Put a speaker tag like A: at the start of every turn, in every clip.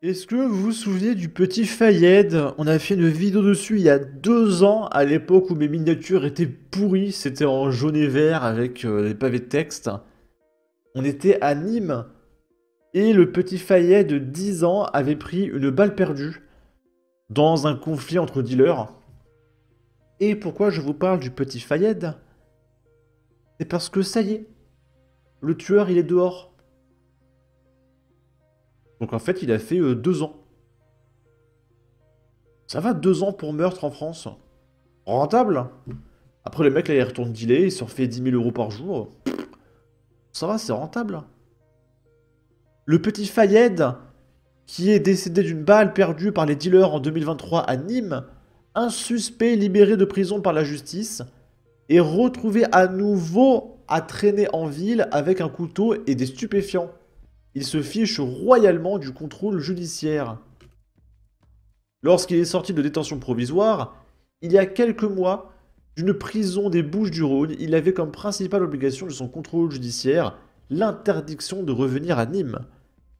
A: Est-ce que vous vous souvenez du petit Fayed? On a fait une vidéo dessus il y a 2 ans, à l'époque où mes miniatures étaient pourries, c'était en jaune et vert avec des pavés de texte. On était à Nîmes, et le petit Fayed de 10 ans avait pris une balle perdue dans un conflit entre dealers. Et pourquoi je vous parle du petit Fayed? C'est parce que ça y est, le tueur il est dehors. Donc en fait il a fait 2 ans. Ça va 2 ans pour meurtre en France? Rentable? Après, le mec, là, il retourne dealer, il se refait 10 000 € par jour. Ça va, c'est rentable. Le petit Fayed, qui est décédé d'une balle perdue par les dealers en 2023 à Nîmes, un suspect libéré de prison par la justice, est retrouvé à nouveau à traîner en ville avec un couteau et des stupéfiants. Il se fiche royalement du contrôle judiciaire. Lorsqu'il est sorti de détention provisoire, il y a quelques mois, d'une prison des Bouches-du-Rhône, il avait comme principale obligation de son contrôle judiciaire l'interdiction de revenir à Nîmes.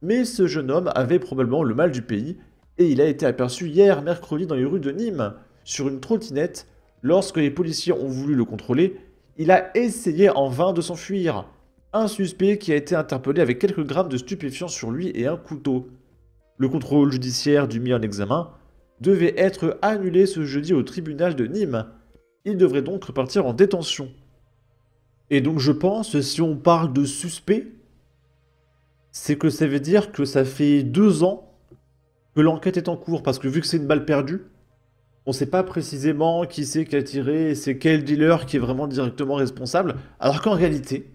A: Mais ce jeune homme avait probablement le mal du pays, et il a été aperçu hier mercredi dans les rues de Nîmes, sur une trottinette. Lorsque les policiers ont voulu le contrôler, il a essayé en vain de s'enfuir. Un suspect qui a été interpellé avec quelques grammes de stupéfiants sur lui et un couteau. Le contrôle judiciaire du mis en examen devait être annulé ce jeudi au tribunal de Nîmes. Il devrait donc repartir en détention. Et donc je pense, si on parle de suspect, c'est que ça veut dire que ça fait 2 ans que l'enquête est en cours, parce que vu que c'est une balle perdue, on ne sait pas précisément qui c'est qui a tiré et c'est quel dealer qui est vraiment directement responsable, alors qu'en réalité,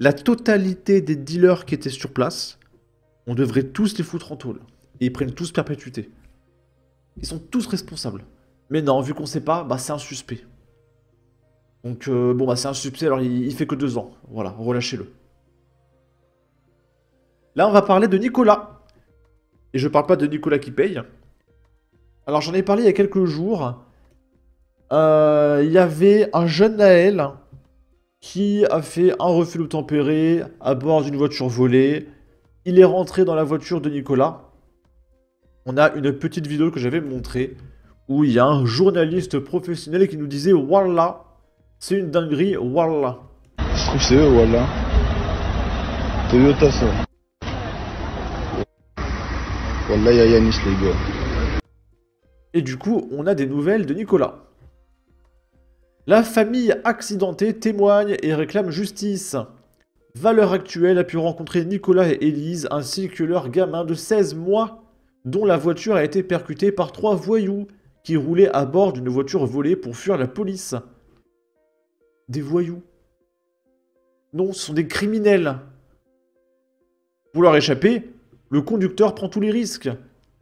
A: la totalité des dealers qui étaient sur place, on devrait tous les foutre en tôle. Et ils prennent tous perpétuité. Ils sont tous responsables. Mais non, vu qu'on sait pas, bah c'est un suspect. Donc bon bah c'est un suspect, alors il fait que 2 ans. Voilà, relâchez-le. Là on va parler de Nicolas. Et je parle pas de Nicolas qui paye. Alors j'en ai parlé il y a quelques jours. Il y avait un jeune Naël qui a fait un refus d'obtempérer à bord d'une voiture volée. Il est rentré dans la voiture de Nicolas. On a une petite vidéo que j'avais montrée où il y a un journaliste professionnel qui nous disait Wallah, c'est une dinguerie, Wallah.
B: Je trouve que c'est eux, voilà. Toyota, ça. Wallah, y'a Yanis, les gars.
A: Et du coup, on a des nouvelles de Nicolas. La famille accidentée témoigne et réclame justice. Valeurs Actuelles a pu rencontrer Nicolas et Élise ainsi que leur gamin de 16 mois dont la voiture a été percutée par 3 voyous qui roulaient à bord d'une voiture volée pour fuir la police. Des voyous. Non, ce sont des criminels. Pour leur échapper, le conducteur prend tous les risques.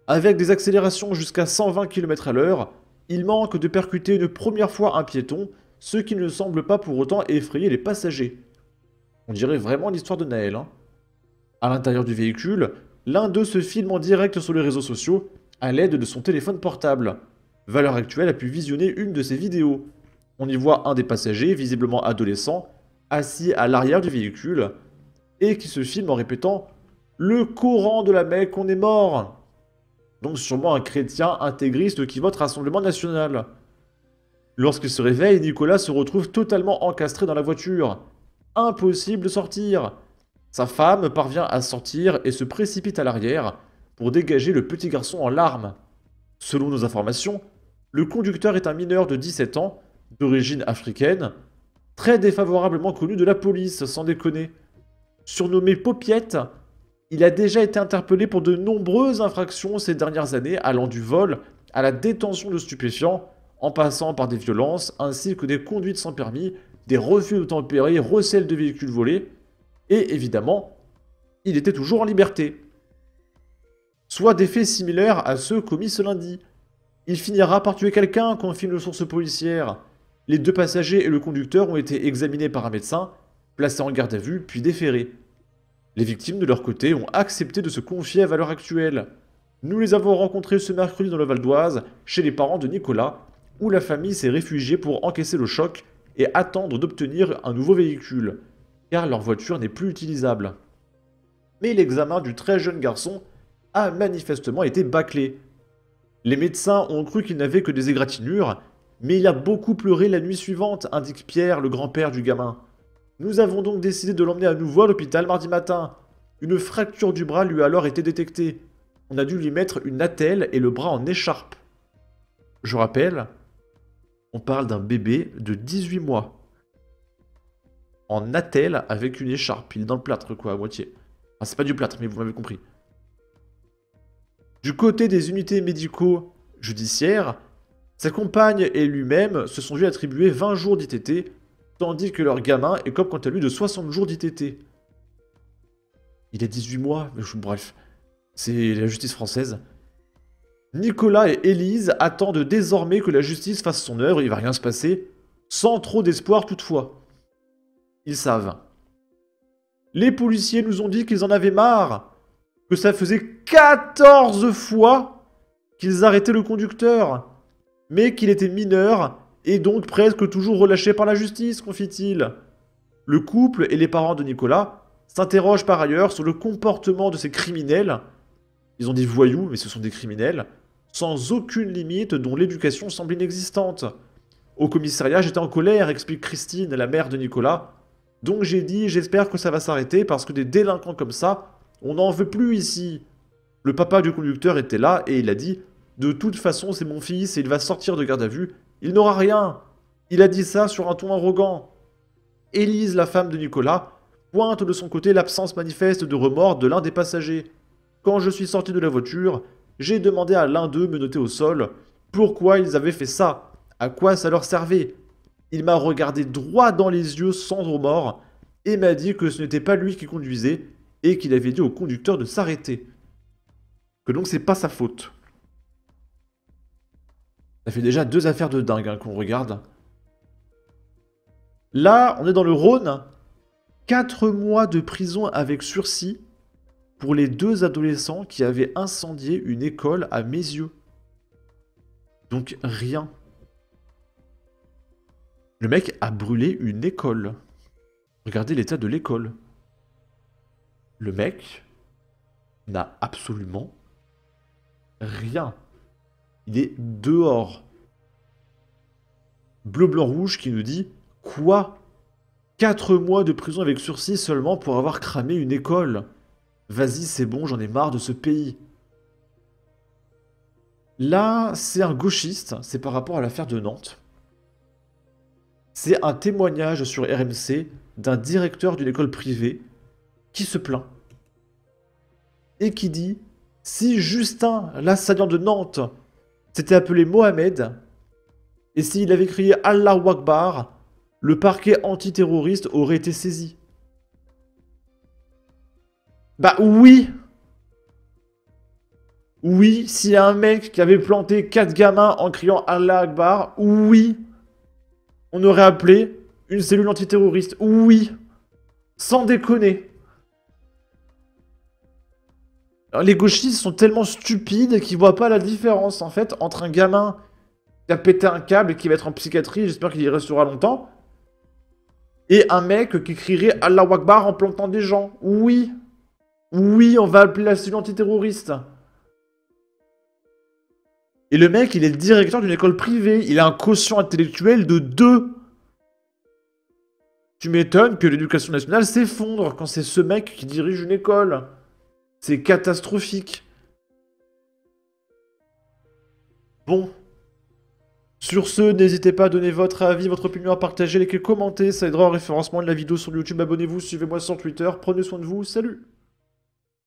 A: Avec des accélérations jusqu'à 120 km/h, il manque de percuter une première fois un piéton, ce qui ne semble pas pour autant effrayer les passagers. On dirait vraiment l'histoire de Naël. Hein. À l'intérieur du véhicule, l'un d'eux se filme en direct sur les réseaux sociaux à l'aide de son téléphone portable. Valeurs Actuelles a pu visionner une de ces vidéos. On y voit un des passagers, visiblement adolescent, assis à l'arrière du véhicule et qui se filme en répétant « Le Coran de la Mecque, on est mort !» Donc sûrement un chrétien intégriste qui vote Rassemblement National. Lorsqu'il se réveille, Nicolas se retrouve totalement encastré dans la voiture. Impossible de sortir. Sa femme parvient à sortir et se précipite à l'arrière pour dégager le petit garçon en larmes. Selon nos informations, le conducteur est un mineur de 17 ans, d'origine africaine, très défavorablement connu de la police, sans déconner. Surnommé Paupiette, il a déjà été interpellé pour de nombreuses infractions ces dernières années, allant du vol à la détention de stupéfiants, en passant par des violences, ainsi que des conduites sans permis, des refus d'obtempérer, recel de véhicules volés, et évidemment, il était toujours en liberté. Soit des faits similaires à ceux commis ce lundi. Il finira par tuer quelqu'un, confirme une source policière. Les 2 passagers et le conducteur ont été examinés par un médecin, placés en garde à vue, puis déférés. Les victimes, de leur côté, ont accepté de se confier à Valeurs Actuelles. Nous les avons rencontrés ce mercredi dans le Val d'Oise, chez les parents de Nicolas, où la famille s'est réfugiée pour encaisser le choc et attendre d'obtenir un nouveau véhicule, car leur voiture n'est plus utilisable. Mais l'examen du très jeune garçon a manifestement été bâclé. Les médecins ont cru qu'il n'avait que des égratignures, mais il a beaucoup pleuré la nuit suivante, indique Pierre, le grand-père du gamin. Nous avons donc décidé de l'emmener à nouveau à l'hôpital mardi matin. Une fracture du bras lui a alors été détectée. On a dû lui mettre une attelle et le bras en écharpe. Je rappelle, on parle d'un bébé de 18 mois. En attelle avec une écharpe. Il est dans le plâtre, quoi, à moitié. Enfin, c'est pas du plâtre, mais vous m'avez compris. Du côté des unités médico-judiciaires, sa compagne et lui-même se sont vus attribuer 20 jours d'ITT, tandis que leur gamin écope quant à lui de 60 jours d'ITT. Il a 18 mois, bref, c'est la justice française. Nicolas et Élise attendent désormais que la justice fasse son œuvre, il va rien se passer, sans trop d'espoir toutefois. Ils savent. Les policiers nous ont dit qu'ils en avaient marre, que ça faisait 14 fois qu'ils arrêtaient le conducteur, mais qu'il était mineur et donc presque toujours relâché par la justice, confie-t-il. Le couple et les parents de Nicolas s'interrogent par ailleurs sur le comportement de ces criminels. Ils ont des voyous, mais ce sont des criminels, sans aucune limite dont l'éducation semble inexistante. Au commissariat, j'étais en colère, explique Christine, la mère de Nicolas. Donc j'ai dit, j'espère que ça va s'arrêter parce que des délinquants comme ça, on n'en veut plus ici. Le papa du conducteur était là et il a dit, de toute façon c'est mon fils et il va sortir de garde à vue, il n'aura rien. Il a dit ça sur un ton arrogant. Élise, la femme de Nicolas, pointe de son côté l'absence manifeste de remords de l'un des passagers. Quand je suis sorti de la voiture, j'ai demandé à l'un d'eux menotté au sol pourquoi ils avaient fait ça, à quoi ça leur servait. Il m'a regardé droit dans les yeux sans remords et m'a dit que ce n'était pas lui qui conduisait et qu'il avait dit au conducteur de s'arrêter. Que donc c'est pas sa faute. Ça fait déjà 2 affaires de dingue hein, qu'on regarde. Là, on est dans le Rhône. 4 mois de prison avec sursis pour les 2 adolescents qui avaient incendié une école à Meyzieux. Donc rien. Le mec a brûlé une école. Regardez l'état de l'école. Le mec n'a absolument rien. Il est dehors. Bleu, blanc, rouge qui nous dit « Quoi ? 4 mois de prison avec sursis seulement pour avoir cramé une école. Vas-y, c'est bon, j'en ai marre de ce pays. » Là, c'est un gauchiste, c'est par rapport à l'affaire de Nantes. C'est un témoignage sur RMC d'un directeur d'une école privée qui se plaint. Et qui dit « Si Justin, l'assaillant de Nantes, s'était appelé Mohamed, et s'il avait crié Allahu Akbar, le parquet antiterroriste aurait été saisi. » Bah oui. Oui, s'il y a un mec qui avait planté 4 gamins en criant Allah Akbar, oui. On aurait appelé une cellule antiterroriste, oui. Sans déconner. Alors, les gauchistes sont tellement stupides qu'ils voient pas la différence, en fait, entre un gamin qui a pété un câble et qui va être en psychiatrie, j'espère qu'il y restera longtemps, et un mec qui crierait Allahu Akbar en plantant des gens. Oui. Oui, on va appeler la cellule antiterroriste. Et le mec, il est le directeur d'une école privée. Il a un quotient intellectuel de 2. Tu m'étonnes que l'éducation nationale s'effondre quand c'est ce mec qui dirige une école. C'est catastrophique. Bon. Sur ce, n'hésitez pas à donner votre avis, votre opinion, à partager, liker, commenter. Ça aidera au référencement de la vidéo sur YouTube. Abonnez-vous, suivez-moi sur Twitter. Prenez soin de vous. Salut!